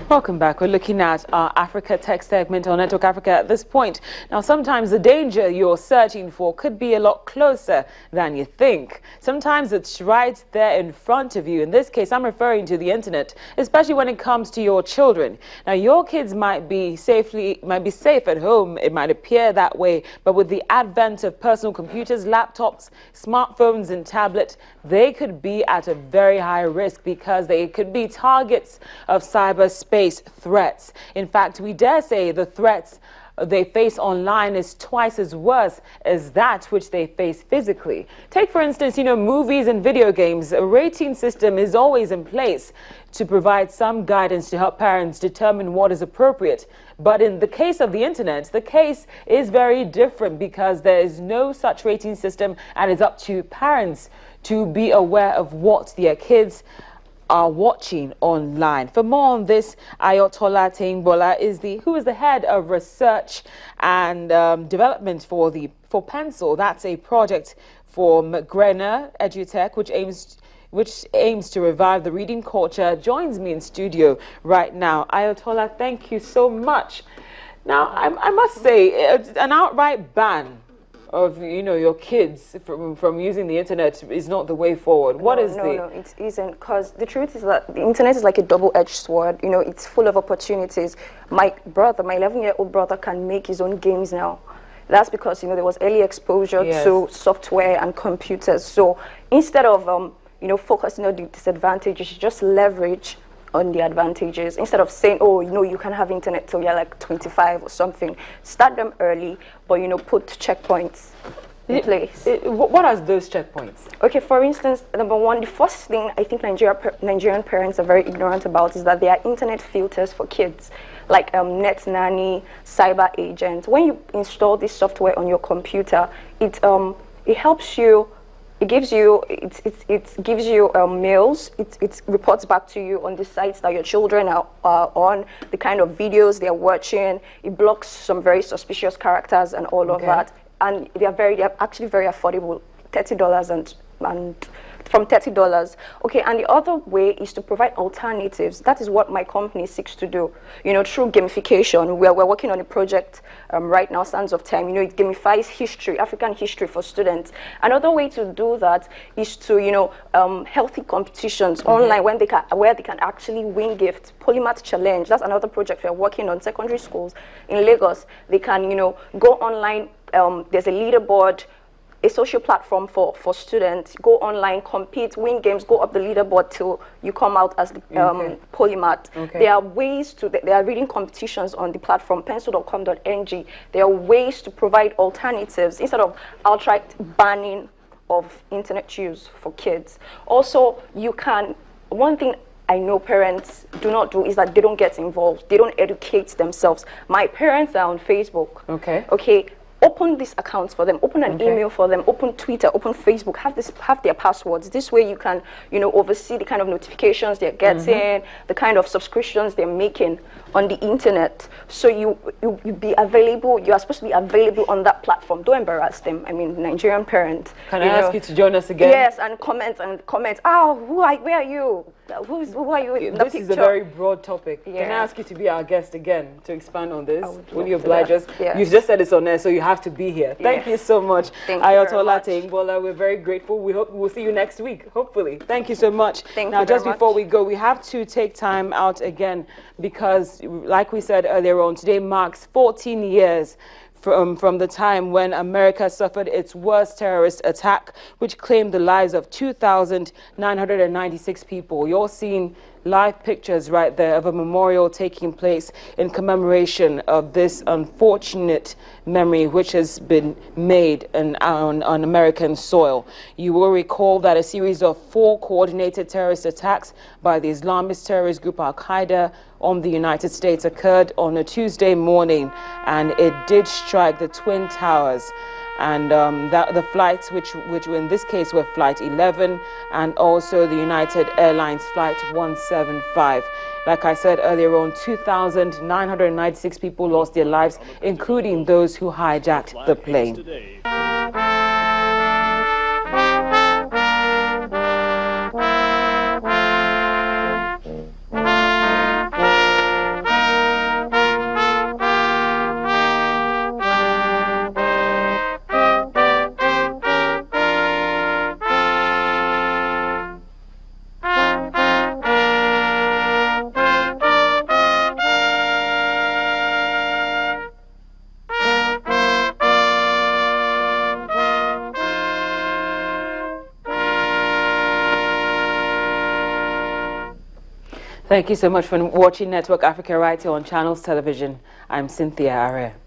Welcome back. We're looking at our Africa Tech segment on Network Africa at this point. Now, sometimes the danger you're searching for could be a lot closer than you think. Sometimes it's right there in front of you. In this case, I'm referring to the internet, especially when it comes to your children. Now, your kids might be safe at home. It might appear that way, but with the advent of personal computers, laptops, smartphones, and tablets, they could be at a very high risk because they could be targets of cyberspace threats. In fact, we dare say the threats they face online is twice as worse as that which they face physically. Take, for instance, movies and video games. A rating system is always in place to provide some guidance to help parents determine what is appropriate. But in the case of the internet, the case is very different because there is no such rating system, and it's up to parents to be aware of what their kids are watching online. For more on this, Ayotola Teingbola who is the head of research and development for Pencil. That's a project for McGrenor EduTech, which aims to revive the reading culture. Joins me in studio right now. Ayotola, thank you so much. Now, I must say, an outright ban of your kids from using the internet is not the way forward. No, it isn't, because the truth is that the internet is like a double-edged sword. It's full of opportunities. My 11-year-old brother can make his own games now. That's because there was early exposure to software and computers. So instead of focusing on the disadvantages, you just leverage on the advantages. Instead of saying, oh, you can have internet till you're like 25 or something, start them early, but put checkpoints in place. What are those checkpoints? Okay, for instance, number one, the first thing I think Nigerian parents are very ignorant about is that there are internet filters for kids, like Net Nanny, Cyber Agent. When you install this software on your computer, it helps you. It gives you mails. It reports back to you on the sites that your children are on, the kind of videos they're watching. It blocks some very suspicious characters and all of that. And they're actually very affordable, $30 and from $30. Okay, and the other way is to provide alternatives. That is what my company seeks to do. Through gamification, we're working on a project right now, Sands of Time. It gamifies history, African history for students. Another way to do that is to, healthy competitions online where they can actually win gifts. Polymath Challenge, that's another project we're working on. Secondary schools in Lagos, they can, go online. There's a leaderboard, a social platform for students. Go online, compete, win games, go up the leaderboard till you come out as the polymath. There are ways there are reading competitions on the platform, pencil.com.ng. There are ways to provide alternatives instead of outright banning of internet use for kids. Also, one thing I know parents do not do is that they don't get involved. They don't educate themselves. My parents are on Facebook. Okay. Open these accounts for them, open an email for them, open Twitter, open Facebook, have their passwords. This way you can, oversee the kind of notifications they're getting, the kind of subscriptions they're making on the internet. So you be available, you are supposed to be available on that platform. Don't embarrass them. I mean, Nigerian parent. Can I ask you to join us again? Yes, and comment. Oh, where are you? Who are you in the picture? This is a very broad topic. Can I ask you to be our guest again to expand on this? Will you oblige us? Yes. You've just said it's on there, so you have to be here. Thank you so much. Ayotola Teingbola, we're very grateful. We hope we'll see you next week, hopefully. Thank you so much. Now, just before we go, we have to take time out again because, like we said earlier on, today marks 14 years from the time when America suffered its worst terrorist attack, which claimed the lives of 2,996 people. You're seeing live pictures right there of a memorial taking place in commemoration of this unfortunate memory which has been made on American soil. You will recall that a series of 4 coordinated terrorist attacks by the Islamist terrorist group Al-Qaeda on the United States occurred on a Tuesday morning, and it did strike the Twin Towers. And the flights, which in this case were Flight 11 and also the United Airlines Flight 175. Like I said earlier on, 2,996 people lost their lives, including those who hijacked the plane. Thank you so much for watching Network Africa right here on Channels Television. I'm Cynthia Are.